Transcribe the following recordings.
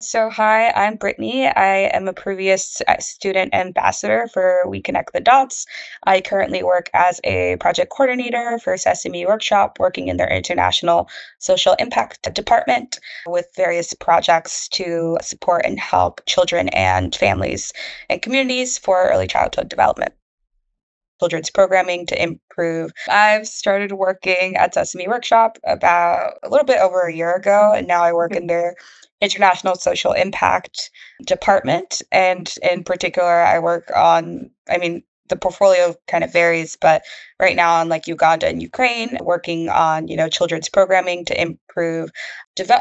So, hi, I'm Brittany. I am a previous student ambassador for We Connect the Dots. I currently work as a project coordinator for Sesame Workshop, working in their international social impact department with various projects to support and help children and families and communities for early childhood development. Children's programming to improve. I've started working at Sesame Workshop about a little bit over a year ago, and now I work Okay. in their international social impact department. And in particular, I work on, the portfolio kind of varies, but right now on like Uganda and Ukraine, working on, children's programming to improve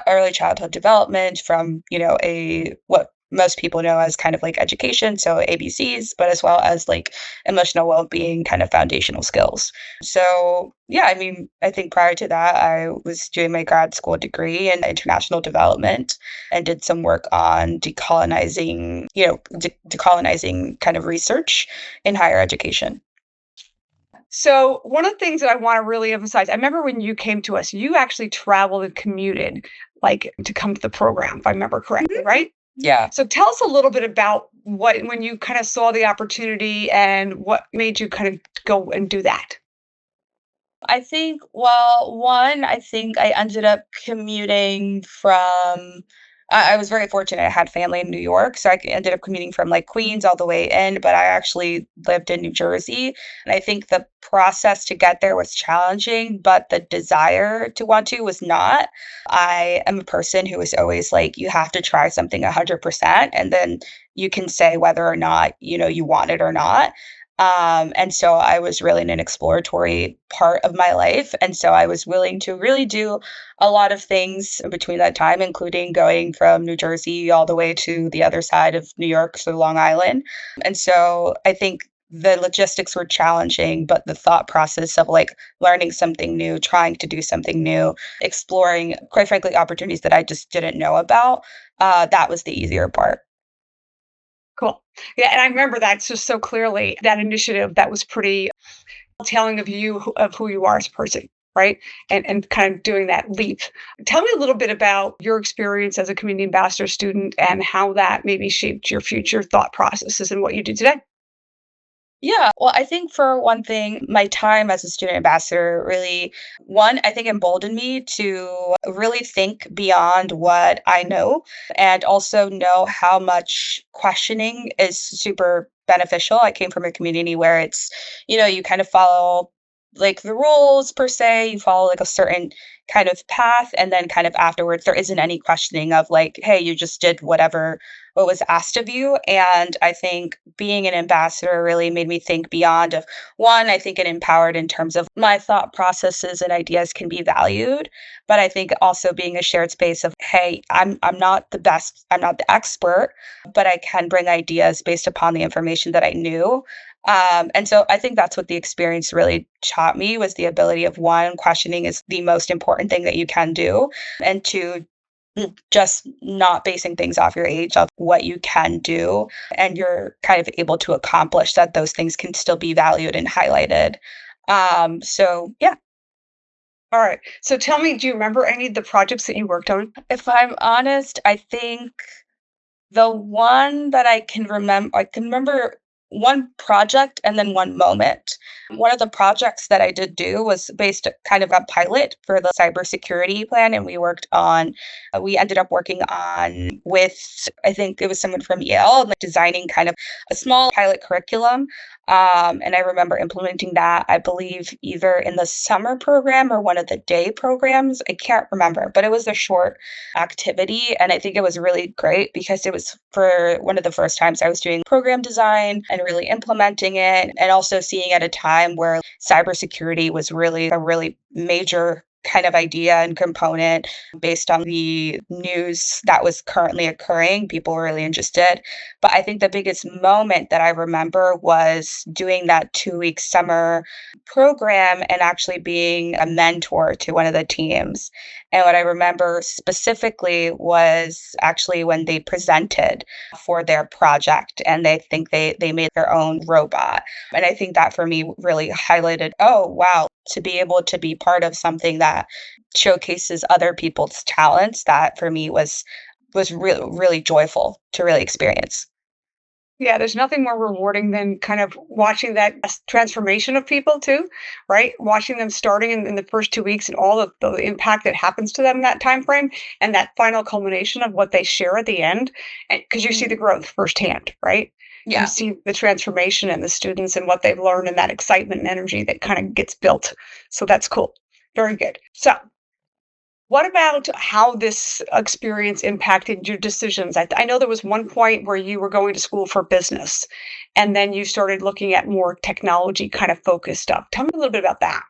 early childhood development from, a what most people know as kind of like education, so ABCs, but as well as like emotional well-being kind of foundational skills. So, yeah, I think prior to that, I was doing my grad school degree in international development and did some work on decolonizing kind of research in higher education. So one of the things that I want to really emphasize, I remember when you came to us, you actually traveled and commuted like to come to the program, if I remember correctly, right? Yeah. So tell us a little bit about what when you kind of saw the opportunity and what made you kind of go and do that. I think, well, one, I think I ended up commuting from, I was very fortunate. I had family in New York. So ended up commuting from like Queens all the way in, but I actually lived in New Jersey. And I think the process to get there was challenging, but the desire to want to was not. I am a person who is always like, you have to try something 100%, and then you can say whether or not, you want it or not. And so I was really in an exploratory part of my life. And so I was willing to really do a lot of things between that time, including going from New Jersey all the way to the other side of New York, so Long Island. And so I think the logistics were challenging, but the thought process of like learning something new, trying to do something new, exploring, quite frankly, opportunities that I just didn't know about, that was the easier part. Cool. Yeah, and I remember that just so clearly, that initiative that was pretty telling of of who you are as a person, right? And kind of doing that leap. Tell me a little bit about your experience as a community ambassador student and how that maybe shaped your future thought processes and what you do today. Yeah, well, I think for one thing, my time as a student ambassador really, one, I think emboldened me to really think beyond what I know and also know how much questioning is super beneficial. I came from a community where it's, you kind of follow like the rules per se, you follow like a certain kind of path, and then kind of afterwards, there isn't any questioning of like, hey, you just did what was asked of you. And I think being an ambassador really made me think beyond of one, I think it empowered in terms of my thought processes and ideas can be valued. But I think also being a shared space of, hey, I'm not the best, I'm not the expert, but I can bring ideas based upon the information that I knew. And so I think that's what the experience really taught me was the ability of one, questioning is the most important thing that you can do. And two, just not basing things off your age of what you can do and you're kind of able to accomplish that those things can still be valued and highlighted. So yeah, All right. So tell me, do you remember any of the projects that you worked on? if I'm honest, I think the one that I can remember one project and then one moment. One of the projects that I did do was based kind of a pilot for the cybersecurity plan, and we ended up working on with, I think it was someone from Yale, like designing kind of a small pilot curriculum. And I remember implementing that, I believe, either in the summer program or one of the day programs. I can't remember, but it was a short activity. And I think it was really great because it was for one of the first times I was doing program design and really implementing it, and also seeing at a time where cybersecurity was really a really major kind of idea and component based on the news that was currently occurring. People were really interested. But I think the biggest moment that I remember was doing that 2 week summer program and actually being a mentor to one of the teams. And what I remember specifically was actually when they presented for their project and they think they made their own robot. And I think that for me really highlighted, oh wow, to be able to be part of something that showcases other people's talents, that for me was was really, really joyful to really experience. Yeah, there's nothing more rewarding than kind of watching that transformation of people too, right? Watching them starting in the first 2 weeks and all of the impact that happens to them in that time frame, and that final culmination of what they share at the end, because you see the Mhm. growth firsthand, right? You Yeah. see the transformation in the students and what they've learned and that excitement and energy that kind of gets built. So that's cool. Very good. So what about how this experience impacted your decisions? I know there was one point where you were going to school for business, and then you started looking at more technology kind of focused stuff. Tell me a little bit about that.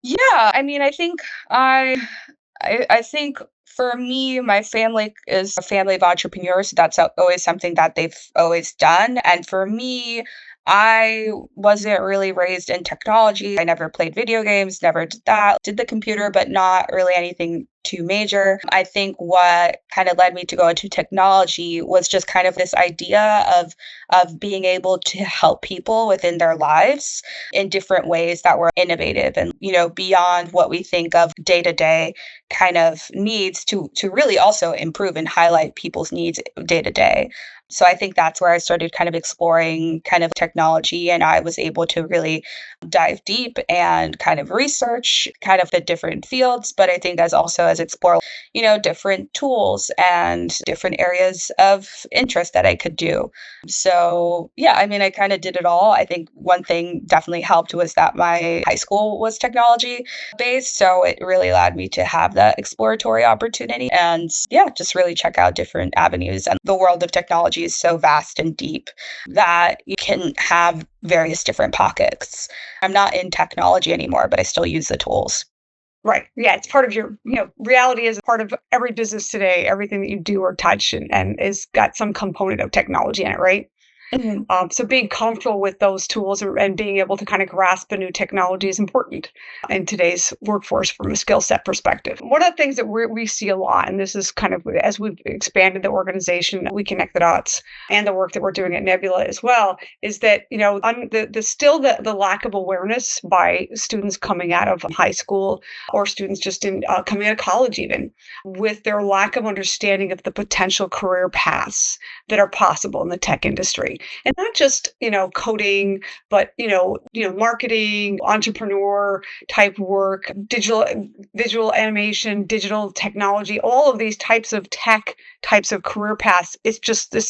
Yeah, I mean, I think I think for me, my family is a family of entrepreneurs. So that's always something that they've always done. And for me, I wasn't really raised in technology. I never played video games, never did that. Did the computer, but not really anything too major. I think what kind of led me to go into technology was just kind of this idea of being able to help people within their lives in different ways that were innovative and, beyond what we think of day to day kind of needs to really also improve and highlight people's needs day to day. So I think that's where I started kind of exploring kind of technology, and I was able to really dive deep and kind of research kind of the different fields, but I think as explore, different tools and different areas of interest that I could do. So, yeah, I mean, I kind of did it all. I think one thing definitely helped was that my high school was technology based. So it really allowed me to have that exploratory opportunity and, yeah, just really check out different avenues. And the world of technology is so vast and deep that you can have various different pockets. I'm not in technology anymore, but I still use the tools. Right. Yeah, it's part of your, reality is part of every business today. Everything that you do or touch and is got some component of technology in it, right? Mhm. So being comfortable with those tools and being able to kind of grasp a new technology is important in today's workforce from a skill set perspective. One of the things that we see a lot, and this is kind of as we've expanded the organization, we connect the dots, and the work that we're doing at Nebula as well, is that the still the lack of awareness by students coming out of high school or students just in coming out of college even with their lack of understanding of the potential career paths that are possible in the tech industry, and not just coding, but marketing, entrepreneur type work, digital visual animation, digital technology, all of these types of tech types of career paths. It's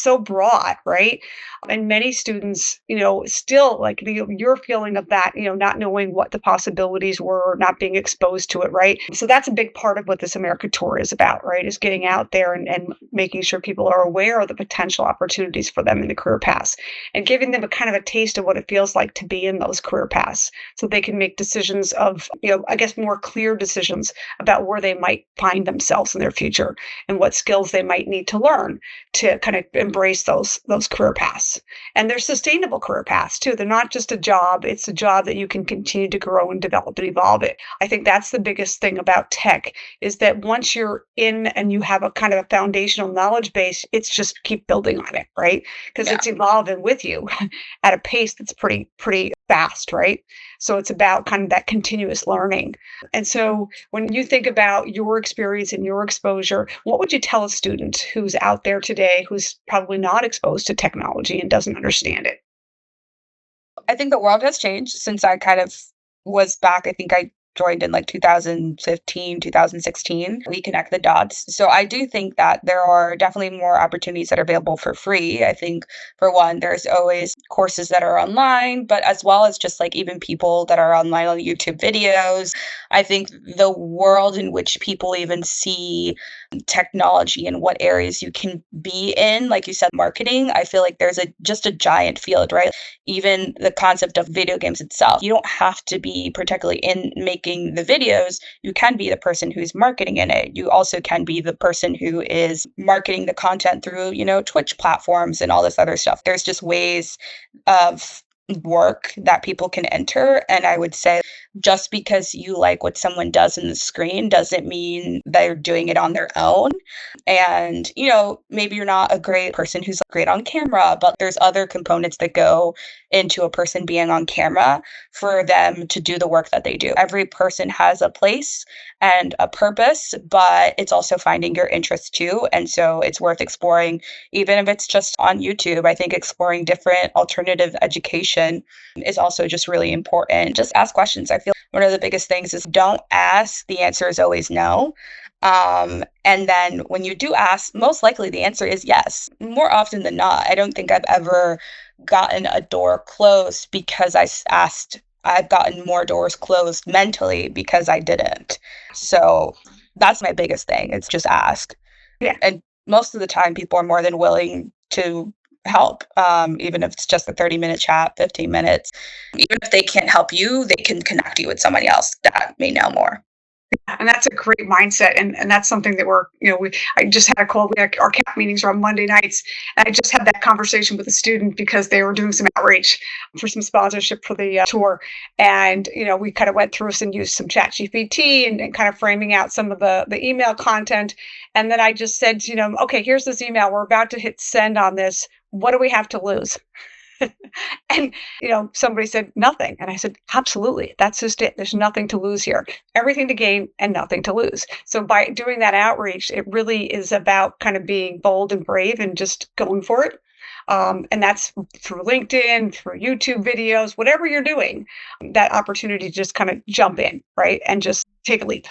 so broad, right? And many students still like your feeling of that, not knowing what the possibilities were or not being exposed to it, right? So that's a big part of what this America Tour is about, right? Is getting out there and making sure people are aware of the potential opportunities for them in the career paths and giving them a kind of a taste of what it feels like to be in those career paths so they can make decisions of, I guess more clear decisions about where they might find themselves in their future and what skills they might need to learn to kind of embrace those career paths. And they're sustainable career paths too. They're not just a job, it's a job that you can continue to grow and develop and evolve it. I think that's the biggest thing about tech is that once you're in and you have a kind of a foundational knowledge base, it's just keep building on it, right? Because Yeah. it's evolving with you at a pace that's pretty fast, right? So it's about kind of that continuous learning. And so when you think about your experience and your exposure, what would you tell a student who's out there today who's probably not exposed to technology and doesn't understand it? I think the world has changed since I kind of was back. I think I joined in like 2015, 2016. We connect the dots. So I do think that there are definitely more opportunities that are available for free. I think for one, there's always courses that are online, but as well as just like even people that are online on YouTube videos. I think the world in which people even see technology and what areas you can be in, like you said, marketing, I feel like there's just a giant field, right? Even the concept of video games itself. You don't have to be particularly in making the videos. You can be the person who's marketing in it. You also can be the person who is marketing the content through, Twitch platforms and all this other stuff. There's just ways of work that people can enter. And I would say just because you like what someone does in the screen doesn't mean they're doing it on their own. And, maybe you're not a great person who's great on camera, but there's other components that go into a person being on camera for them to do the work that they do. Every person has a place and a purpose, but it's also finding your interest too. And so it's worth exploring, even if it's just on YouTube. I think exploring different alternative education is also just really important. Just ask questions. I feel one of the biggest things is don't ask. The answer is always no. And then when you do ask, most likely the answer is yes. More often than not, I don't think I've ever gotten a door closed because asked. I've gotten more doors closed mentally because I didn't. So that's my biggest thing. It's just ask. Yeah. And most of the time, people are more than willing to help, even if it's just a 30-minute chat, 15 minutes. Even if they can't help you, they can connect you with somebody else that may know more. And that's a great mindset. And that's something that I just had a call. Our CAP meetings are on Monday nights. And I just had that conversation with a student because they were doing some outreach for some sponsorship for the tour. And, we kind of went through and used some chat GPT and kind of framing out some of the email content. And then I just said, okay, here's this email. We're about to hit send on this. What do we have to lose? And, somebody said nothing. And I said, absolutely. That's just it. There's nothing to lose here. Everything to gain and nothing to lose. So by doing that outreach, it really is about kind of being bold and brave and just going for it. And that's through LinkedIn, through YouTube videos, whatever you're doing, that opportunity to just kind of jump in, right? And just take a leap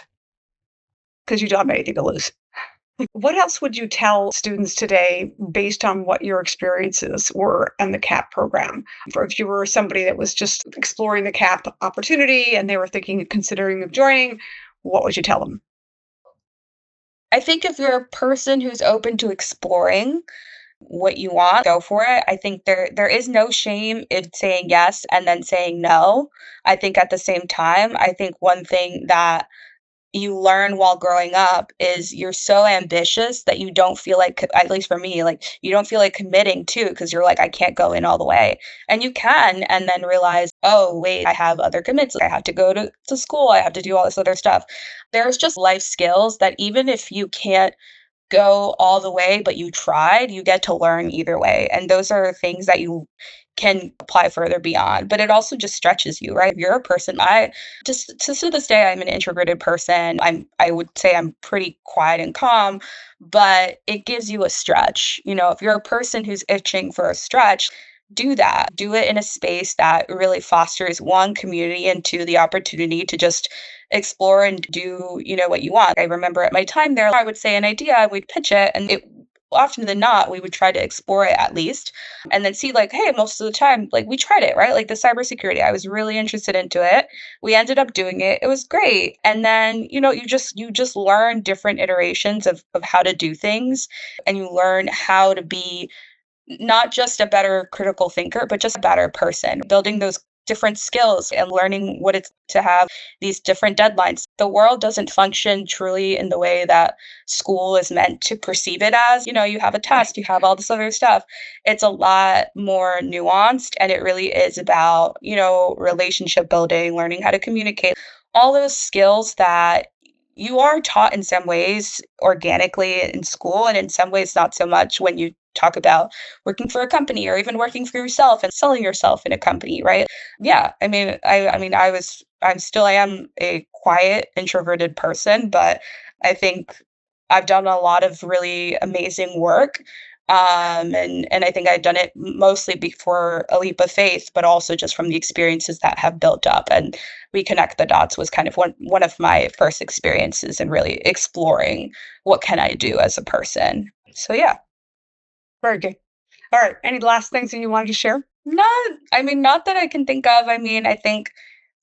because you don't have anything to lose. What else would you tell students today based on what your experiences were in the CAP program? For if you were somebody that was just exploring the CAP opportunity and they were considering of joining, what would you tell them? I think if you're a person who's open to exploring what you want, go for it. I think there is no shame in saying yes and then saying no. I think at the same time, I think one thing that you learn while growing up is you're so ambitious that you don't feel like, at least for me, like you don't feel like committing to because you're like, I can't go in all the way. And you can, and then realize, oh, wait, I have other commitments. I have to go to school. I have to do all this other stuff. There's just life skills that even if you can't go all the way, but you tried, you get to learn either way. And those are things that you can apply further beyond. But it also just stretches you, right? If you're a person, I just to this day, I'm an introverted person. I would say I'm pretty quiet and calm, but it gives you a stretch. If you're a person who's itching for a stretch, do that. Do it in a space that really fosters one community and two the opportunity to just explore and do, what you want. I remember at my time there, I would say an idea, we'd pitch it, and it often than not, we would try to explore it at least and then see like, hey, most of the time, like we tried it, right? Like the cybersecurity, I was really interested into it. We ended up doing it. It was great. And then, you just learn different iterations of how to do things and you learn how to be not just a better critical thinker, but just a better person, building those different skills and learning what it's to have these different deadlines. The world doesn't function truly in the way that school is meant to perceive it as. You have a test, you have all this other stuff. It's a lot more nuanced and it really is about, relationship building, learning how to communicate, all those skills that you are taught in some ways organically in school and in some ways not so much when you talk about working for a company or even working for yourself and selling yourself in a company, right? Yeah, I am a quiet introverted person, but I think I've done a lot of really amazing work. And I think I've done it mostly before a leap of faith, but also just from the experiences that have built up. And we connect the dots was kind of one of my first experiences in really exploring what can I do as a person. So yeah. Very good. All right. Any last things that you wanted to share? Not that I can think of. I think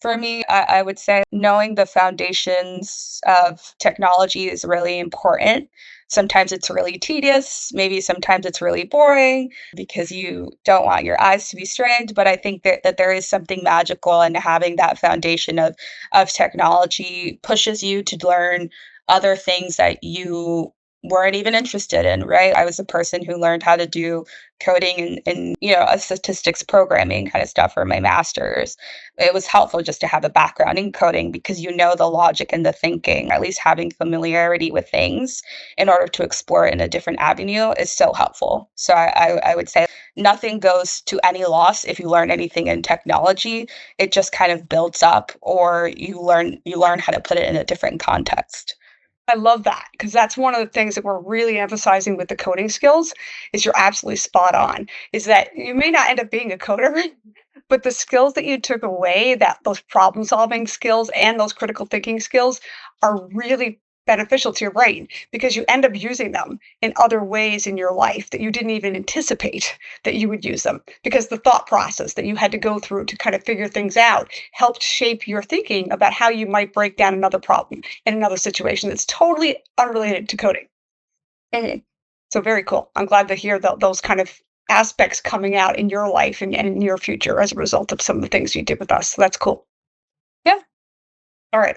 for me, I would say knowing the foundations of technology is really important. Sometimes it's really tedious. Maybe sometimes it's really boring because you don't want your eyes to be strained. But I think that there is something magical in having that foundation of technology pushes you to learn other things that you weren't even interested in, right? I was a person who learned how to do coding and a statistics programming kind of stuff for my master's. It was helpful just to have a background in coding because you know the logic and the thinking, at least having familiarity with things in order to explore it in a different avenue is so helpful. So I would say nothing goes to any loss if you learn anything in technology. It just kind of builds up, or you learn how to put it in a different context. I love that because that's one of the things that we're really emphasizing with the coding skills is you're absolutely spot on, is that you may not end up being a coder, but the skills that you took away, that those problem solving skills and those critical thinking skills are really beneficial to your brain because you end up using them in other ways in your life that you didn't even anticipate that you would use them because the thought process that you had to go through to kind of figure things out helped shape your thinking about how you might break down another problem in another situation that's totally unrelated to coding. Mhm. So very cool. I'm glad to hear those kind of aspects coming out in your life and in your future as a result of some of the things you did with us. So that's cool. Yeah. All right.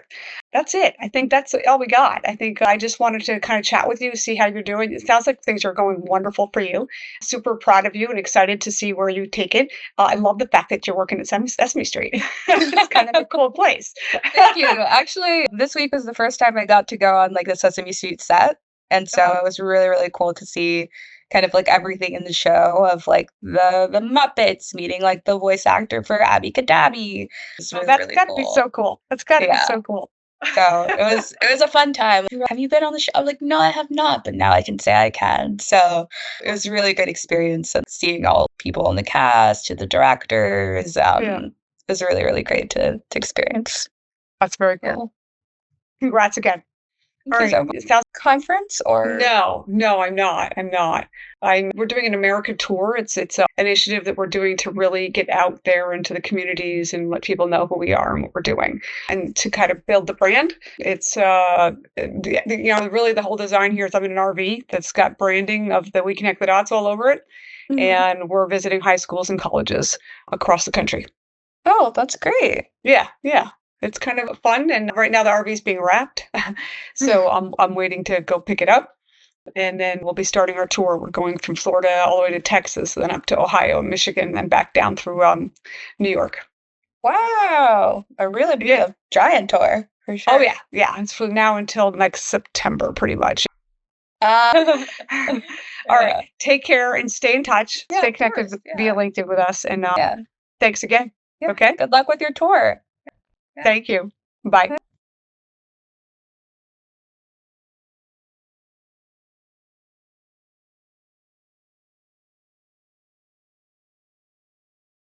That's it. I think that's all we got. I think I just wanted to kind of chat with you, see how you're doing. It sounds like things are going wonderful for you. Super proud of you and excited to see where you take it. I love the fact that you're working at Sesame Street. It's kind of a cool place. Thank you. Actually, this week was the first time I got to go on like the Sesame Street set. And so Uh-huh. it was really, really cool to see kind of like everything in the show of like the Muppets meeting like the voice actor for Abby Cadabby. It's Oh, really, that's really got to be cool. so cool. That's got to be Yeah. so cool. So it was a fun time. Have you been on the show? I'm like, no, I have not, but now I can say I can. So it was a really good experience and seeing all people in the cast, to the directors. Yeah, It was really, really great to experience. that's very Yeah. cool. Congrats again. All Thank you right. so much. It sounds Conference or No, no, I'm not. I'm not. We're doing an American tour. It's a initiative that we're doing to really get out there into the communities and let people know who we are and what we're doing, and to kind of build the brand. It's really the whole design here is I'm in an RV that's got branding of the We Connect the Dots all over it, Mhm. and we're visiting high schools and colleges across the country. Oh, that's great. Yeah, yeah. It's kind of fun, and right now the RV is being wrapped, so I'm waiting to go pick it up and then we'll be starting our tour. We're going from Florida all the way to Texas, then up to Ohio, Michigan, and back down through New York. Wow. A really Yeah. big giant tour for Oh sure. yeah, yeah. It's from now until next September, pretty much. Uh, All right. yeah. Take care and stay in touch. Yeah, Stay of connected course. via Yeah. LinkedIn with us. And Yeah. thanks again. Yeah. Okay. Good luck with your tour. Yeah. Thank you. Bye.